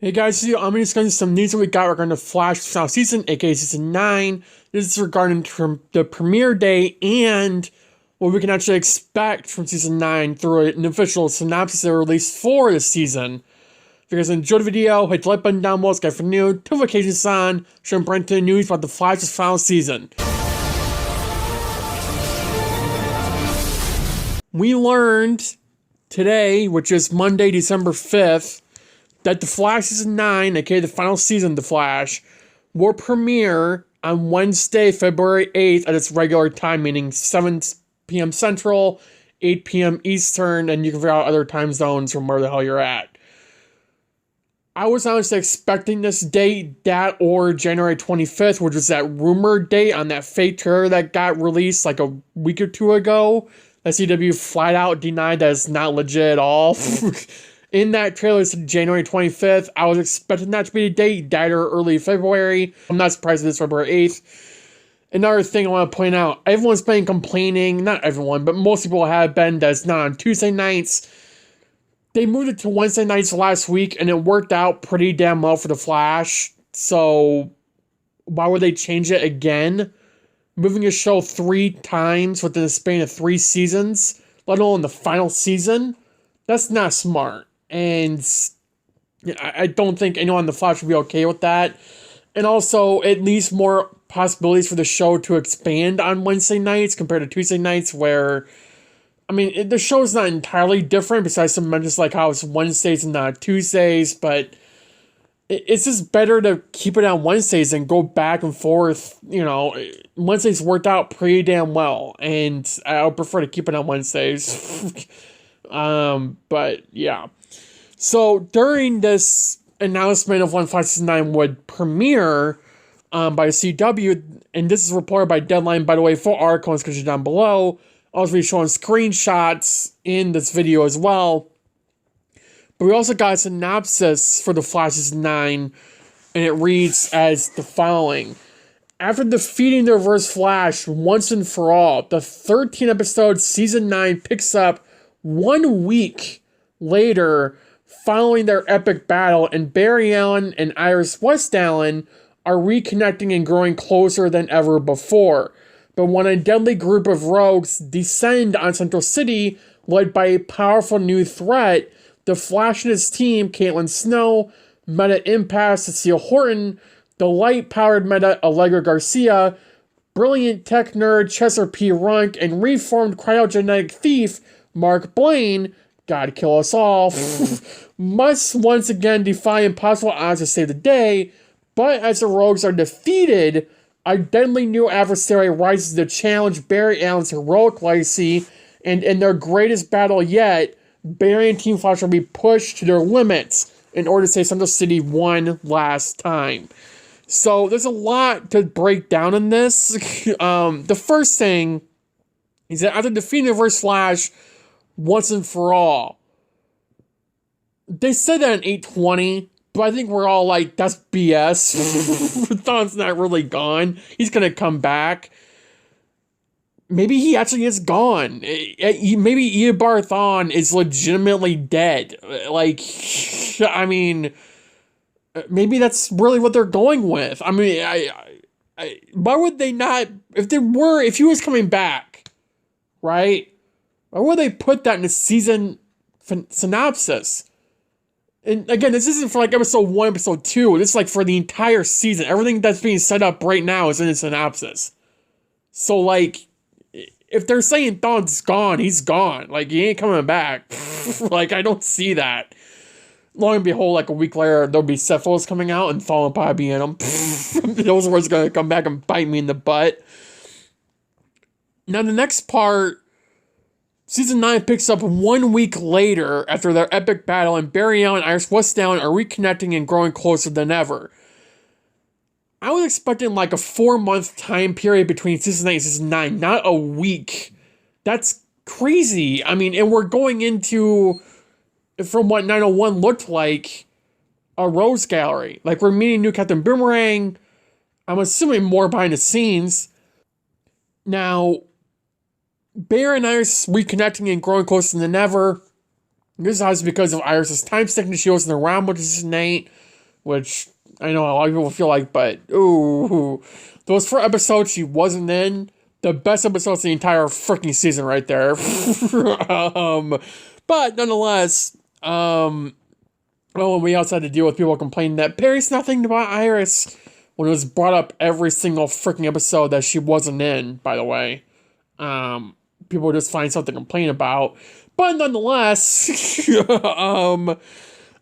Hey guys, I'm going to discuss some news that we got regarding the Flash final season, aka season 9. This is regarding the premiere day and what we can actually expect from season 9 through an official synopsis that released for the season. If you guys enjoyed the video, hit the like button down below, subscribe for new, notifications on, showing brand new news about the Flash's final season. We learned today, which is Monday, December 5th, that The Flash Season 9, aka the final season of The Flash, will premiere on Wednesday, February 8th at its regular time, meaning 7 p.m. Central, 8 p.m. Eastern, and you can figure out other time zones from where the hell you're at. I was honestly expecting this date, that or January 25th, which was that rumored date on that fake trailer that got released like a week or two ago. The CW flat out denied that it's not legit at all. In that trailer, it's January 25th. I was expecting that to be the date, that or early February. I'm not surprised it's February 8th. Another thing I want to point out, everyone's been complaining, not everyone, but most people have been, that it's not on Tuesday nights. They moved it to Wednesday nights last week, and it worked out pretty damn well for The Flash. So, why would they change it again? Moving a show 3 times within the span of 3 seasons, let alone the final season, that's not smart. And I don't think anyone on The Flash would be okay with that. And also, it leaves more possibilities for the show to expand on Wednesday nights compared to Tuesday nights, where, I mean, the show is not entirely different, besides some mentions like how it's Wednesdays and not Tuesdays, but it's just better to keep it on Wednesdays and go back and forth. You know, Wednesdays worked out pretty damn well, and I would prefer to keep it on Wednesdays. But yeah. So during this announcement of when Flash Season 9 would premiere by CW, and this is reported by Deadline, by the way, full article in the description down below. I'll also be showing screenshots in this video as well. But we also got a synopsis for the Flash Season 9, and it reads as the following. After defeating the Reverse Flash once and for all, the 13-episode Season 9 picks up 1 week later following their epic battle, and Barry Allen and Iris West Allen are reconnecting and growing closer than ever before. But when a deadly group of rogues descend on Central City, led by a powerful new threat, the Flash and his team, Caitlin Snow, Meta Impasse Cecile Horton, the light-powered Meta Allegra Garcia, brilliant tech nerd Chester P. Runk, and reformed cryogenic thief Mark Blaine, God kill us all, must once again defy impossible odds to save the day. But as the rogues are defeated, a deadly new adversary rises to challenge Barry Allen's heroic legacy, and in their greatest battle yet, Barry and Team Flash will be pushed to their limits in order to save Central City one last time. So there's a lot to break down in this. The first thing is that after defeating the Reverse Flash once and for all, they said that in 820, but I think we're all like, that's BS. Thon's not really gone. He's gonna come back. Maybe he actually is gone. Maybe Eobard Thawne is legitimately dead. Like, I mean, maybe that's really what they're going with. I mean, why would they not, if he was coming back, right? Why would they put that in a season synopsis? And again, this isn't for like episode 1, episode 2. This is like for the entire season. Everything that's being set up right now is in the synopsis. So like, if they're saying Thawne's gone, he's gone. Like, he ain't coming back. Like, I don't see that. Long and behold, like a week later, there'll be Cephalus coming out and Thawne will probably be in them. Those words are going to come back and bite me in the butt. Now, the next part, Season 9 picks up 1 week later after their epic battle, and Barry Allen and Iris West Allen are reconnecting and growing closer than ever. I was expecting like a 4-month time period between Season 8 and Season 9, not a week. That's crazy. I mean, and we're going into, from what 901 looked like, a Rose Gallery. Like, we're meeting new Captain Boomerang. I'm assuming more behind the scenes. Now, Barry and Iris reconnecting and growing closer than ever. This is because of Iris' time sickness she was in the realm with Season 8. which I know a lot of people feel like, but ooh, those 4 episodes she wasn't in, the best episodes of the entire freaking season right there. But nonetheless, well, we also had to deal with people complaining that Barry's nothing about Iris when it was brought up every single freaking episode that she wasn't in, by the way. People just find something to complain about. But nonetheless,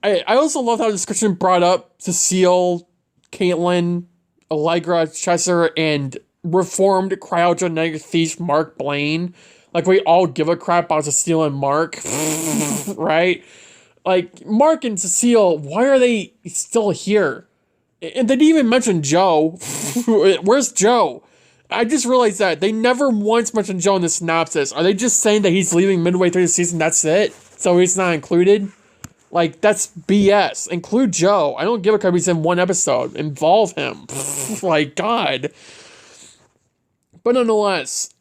I also love how the description brought up Cecile, Caitlin, Allegra, Chesser, and reformed cryogenetic thief Mark Blaine. Like, we all give a crap about Cecile and Mark, right? Like, Mark and Cecile, why are they still here? And they didn't even mention Joe. Where's Joe? I just realized that. They never once mentioned Joe in the synopsis. Are they just saying that he's leaving midway through the season, that's it? So he's not included? Like, that's BS. Include Joe. I don't give a crap he's in 1 episode. Involve him. Like, God. But nonetheless,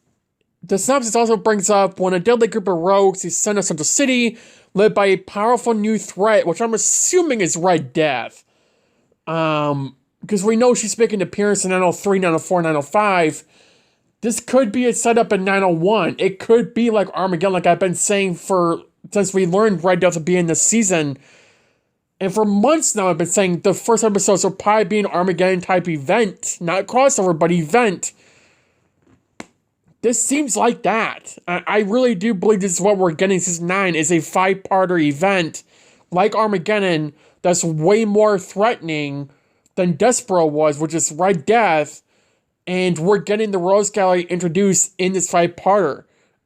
the synopsis also brings up when a deadly group of rogues is sent to Central City, led by a powerful new threat, which I'm assuming is Red Death. Because we know she's making an appearance in 903, 904, 905. This could be a setup in 901. It could be like Armageddon, like I've been saying since we learned Red Death to be in this season. And for months now, I've been saying the first episodes will probably be an Armageddon type event. Not crossover, but event. This seems like that. I really do believe this is what we're getting. Season 9 is a 5-parter event like Armageddon that's way more threatening than Despero was, which is Red Death, and we're getting the Rose Gallery introduced in this 5-parter.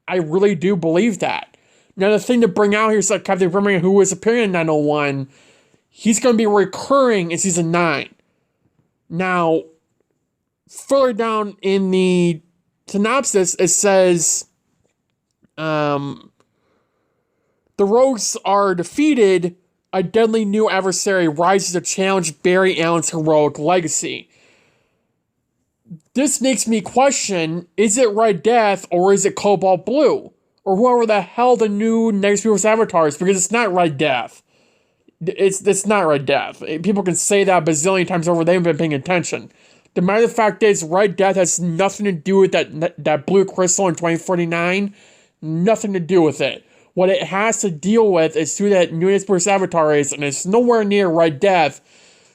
I really do believe that. Now, the thing to bring out here is that Captain Boomerang, who was appearing in 901, he's going to be recurring in Season 9. Now, further down in the synopsis, it says, the rogues are defeated. A deadly new adversary rises to challenge Barry Allen's heroic legacy. This makes me question, is it Red Death or is it Cobalt Blue? Or whoever the hell the new Next People's Avatar is, because it's not Red Death. It's not Red Death. People can say that a bazillion times over, they haven't been paying attention. The matter of the fact is, Red Death has nothing to do with that blue crystal in 2049. Nothing to do with it. What it has to deal with is who that new Next Avatar is, and it's nowhere near Red Death.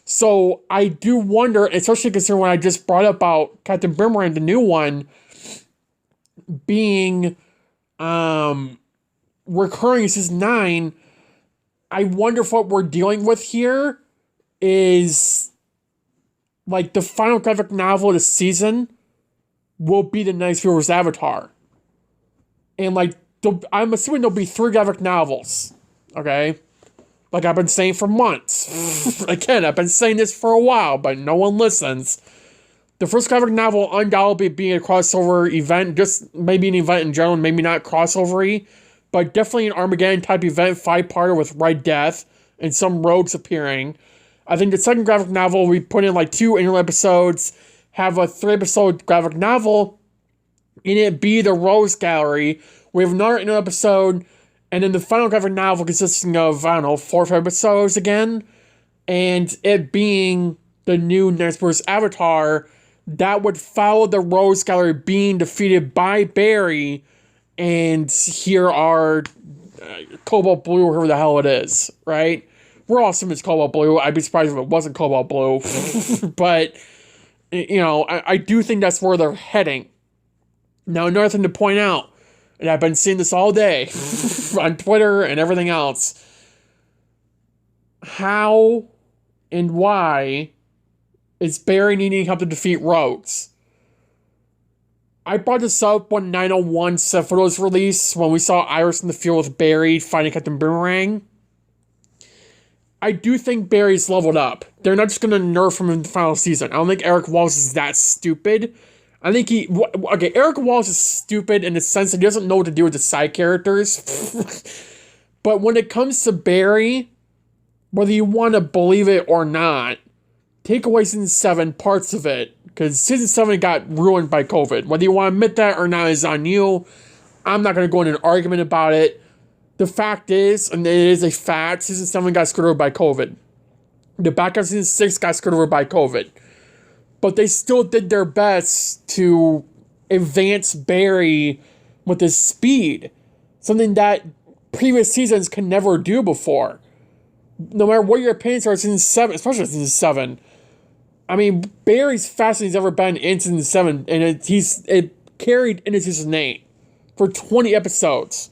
So I do wonder, especially considering when I just brought up about Captain Boomerang, the new one, being recurring in Season 9, I wonder if what we're dealing with here is like the final graphic novel of the season will be the Next Viewer's Avatar. And like, I'm assuming there'll be 3 graphic novels, okay? Like I've been saying for months. Again, I've been saying this for a while, but no one listens. The first graphic novel undoubtedly being a crossover event, just maybe an event in general, maybe not crossover-y, but definitely an Armageddon-type event, 5-parter with Red Death and some rogues appearing. I think the second graphic novel, we put in like 2 interlude episodes, have a 3-episode graphic novel, and it be the Rose Gallery. We have another interlude episode, and then the final graphic novel consisting of, 4 or 5 episodes again, and it being the new Next Avatar that would follow the Rose Gallery being defeated by Barry, and here are Cobalt Blue, or whoever the hell it is, right? We're all assuming it's Cobalt Blue. I'd be surprised if it wasn't Cobalt Blue. But, I do think that's where they're heading. Now, another thing to point out, and I've been seeing this all day on Twitter and everything else. How and why is Barry needing help to defeat rogues? I brought this up when 901 set photos released, when we saw Iris in the field with Barry fighting Captain Boomerang. I do think Barry's leveled up. They're not just going to nerf him in the final season. I don't think Eric Wallace is that stupid. I think Eric Wallace is stupid in the sense that he doesn't know what to do with the side characters. But when it comes to Barry, whether you want to believe it or not, take away Season 7 parts of it, because Season 7 got ruined by COVID. Whether you want to admit that or not is on you. I'm not going to go into an argument about it. The fact is, and it is a fact, Season 7 got screwed over by COVID. The back of season 6 got screwed over by COVID. But they still did their best to advance Barry with his speed. Something that previous seasons can never do before. No matter what your opinions are, season 7, especially season 7. I mean, Barry's faster than he's ever been in season 7, and it carried into season 8 for 20 episodes.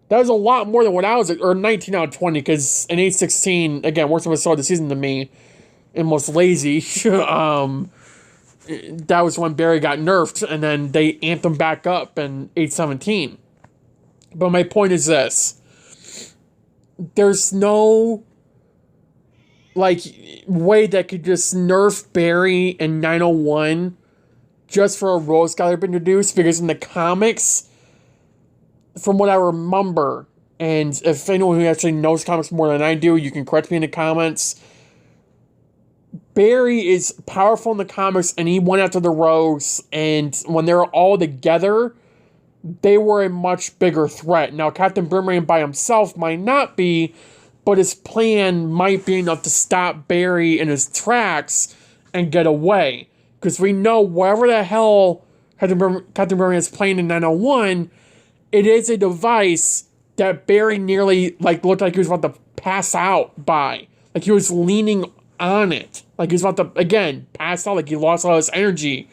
That was a lot more than what I was, or 19 out of 20, because in 8/16, again, worst episode of the season to me, and most lazy, that was when Barry got nerfed, and then they amped him back up in 8/17. But my point is this. There's no, way that could just nerf Barry in 901 just for a Rose Gallery to be introduced, because in the comics, from what I remember, and if anyone who actually knows comics more than I do, you can correct me in the comments, Barry is powerful in the comics, and he went after the Rose, and when they were all together, they were a much bigger threat. Now, Captain Boomerang by himself might not be, but his plan might be enough to stop Barry in his tracks and get away. Because we know wherever the hell Captain Boomerang is playing in 901, it is a device that Barry nearly looked like he was about to pass out by. Like he was leaning on it. Like he was about to, again, pass out, like he lost all his energy.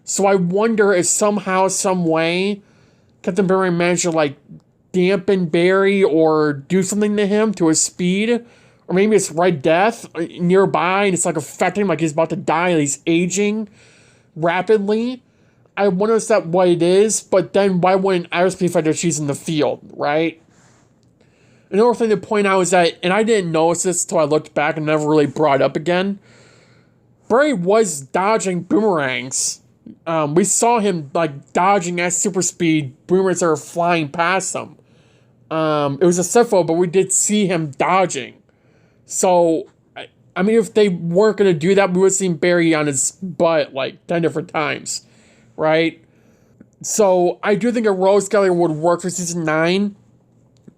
So I wonder if somehow, some way, Captain Boomerang managed to dampen Barry or do something to him, to his speed. Or maybe it's Red Death nearby and it's affecting him, like he's about to die and he's aging rapidly. I wonder if that's what it is, but then why wouldn't Iris be affected if she's in the field, right? Another thing to point out is that, and I didn't notice this until I looked back and never really brought it up again, Barry was dodging boomerangs. We saw him dodging at super speed boomerangs that were flying past him. It was a set photo, but we did see him dodging. So, I mean, if they weren't going to do that, we would have seen Barry on his butt 10 different times. Right? So, I do think a Rose Gallery would work for season 9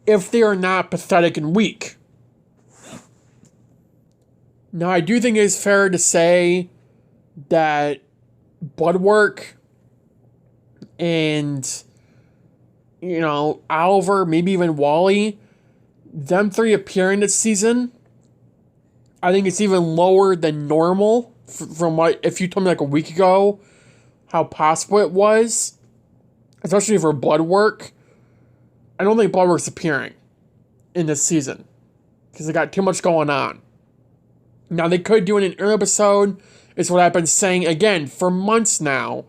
if they are not pathetic and weak. Now, I do think it is fair to say that Bloodwork and, Oliver, maybe even Wally, them 3 appearing this season, I think it's even lower than normal from what, if you told me a week ago, how possible it was, especially for Bloodwork. I don't think Bloodwork's appearing in this season because they got too much going on. Now, they could do it in an early episode, is what I've been saying, again, for months now.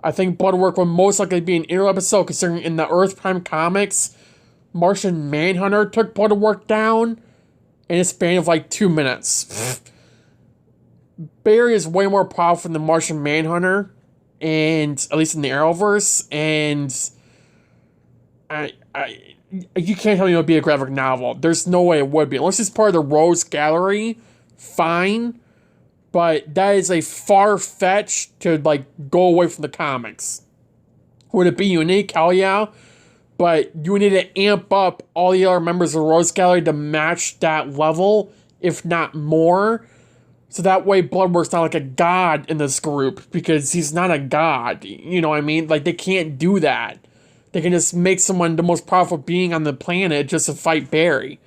I think Bloodwork would most likely be an early episode, considering in the Earth Prime comics, Martian Manhunter took Bloodwork down in a span of 2 minutes. Barry is way more powerful than Martian Manhunter, and at least in the Arrowverse, and you can't tell me it would be a graphic novel. There's no way it would be. Unless it's part of the Rose Gallery, fine. But that is a far-fetched to, go away from the comics. Would it be unique? Hell yeah. But you would need to amp up all the other members of the Rose Gallery to match that level, if not more. So that way Bloodwork's not a god in this group, because he's not a god. You know what I mean? They can't do that. They can just make someone the most powerful being on the planet just to fight Barry.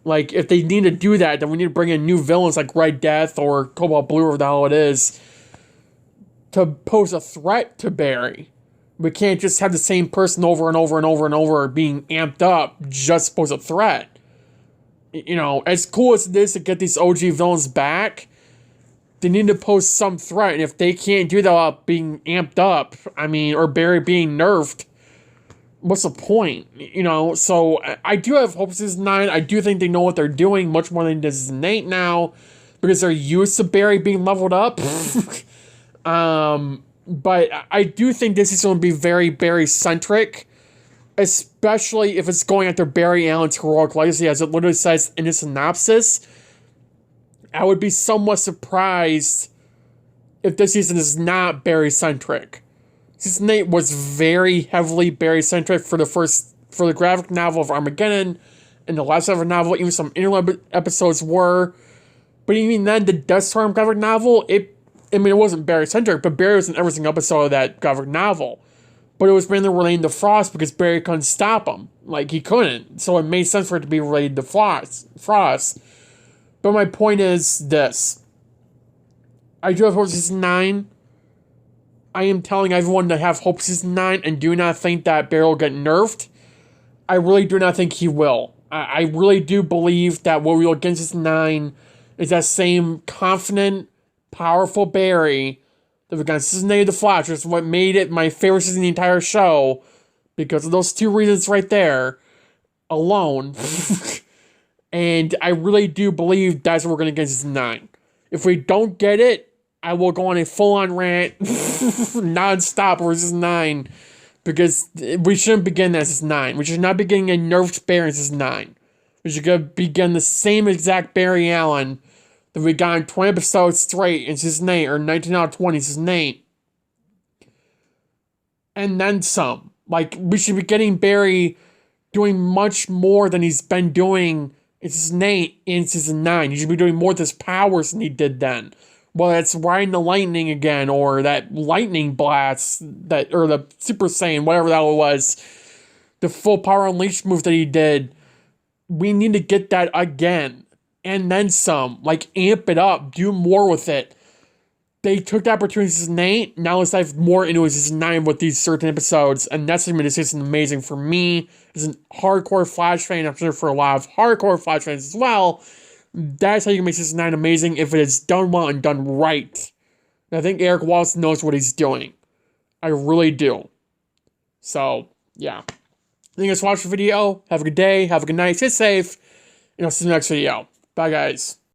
If they need to do that, then we need to bring in new villains like Red Death or Cobalt Blue or whatever the hell it is to pose a threat to Barry. We can't just have the same person over and over and over and over being amped up just to pose a threat. As cool as it is to get these OG villains back, they need to pose some threat. And if they can't do that without being amped up, or Barry being nerfed, what's the point? So I do have hope for season 9. I do think they know what they're doing much more than season 8 now, because they're used to Barry being leveled up. But I do think this is going to be very Barry-centric, especially if it's going after Barry Allen's heroic legacy, as it literally says in the synopsis. I would be somewhat surprised if this season is not Barry-centric. Season 8 was very heavily Barry-centric for the graphic novel of Armageddon, and the last ever novel, even some interlude episodes were. But even then, the Deathstorm graphic novel, it wasn't Barry-centric, but Barry was in every single episode of that graphic novel. But it was mainly related to Frost because Barry couldn't stop him. Like, he couldn't. So it made sense for it to be related to Frost. But my point is this. I do have hope season 9. I am telling everyone to have hope season 9 and do not think that Barry will get nerfed. I really do not think he will. I really do believe that what we will get in season 9 is that same confident, powerful Barry that we got in season 8 of The Flash, which is what made it my favorite season of the entire show, because of those 2 reasons right there alone. And I really do believe that's what we're going to get in season 9. If we don't get it, I will go on a full-on rant non-stop over season 9, because we shouldn't begin that season 9. We should not be getting a nerfed Barry in season 9. We should begin the same exact Barry Allen that we got in 20 episodes straight in season 8, or 19 out of 20 season 8. And then some. Like, we should be getting Barry doing much more than he's been doing in season 8 and season 9. He should be doing more with his powers than he did then. Whether it's riding the lightning again, or that lightning blast, or the Super Saiyan, whatever that was, the full power unleashed move that he did. We need to get that again. And then some. Like, amp it up. Do more with it. They took the opportunity in season 8. Now let's dive more into season 9 with these certain episodes. And that's going to be season amazing for me. As a hardcore Flash fan, I'm sure for a lot of hardcore Flash fans as well. That's how you can make season 9 amazing, if it is done well and done right. And I think Eric Wallace knows what he's doing. I really do. So, yeah. Thank you guys for watching the video. Have a good day. Have a good night. Stay safe. And I'll see you in the next video. Bye, guys.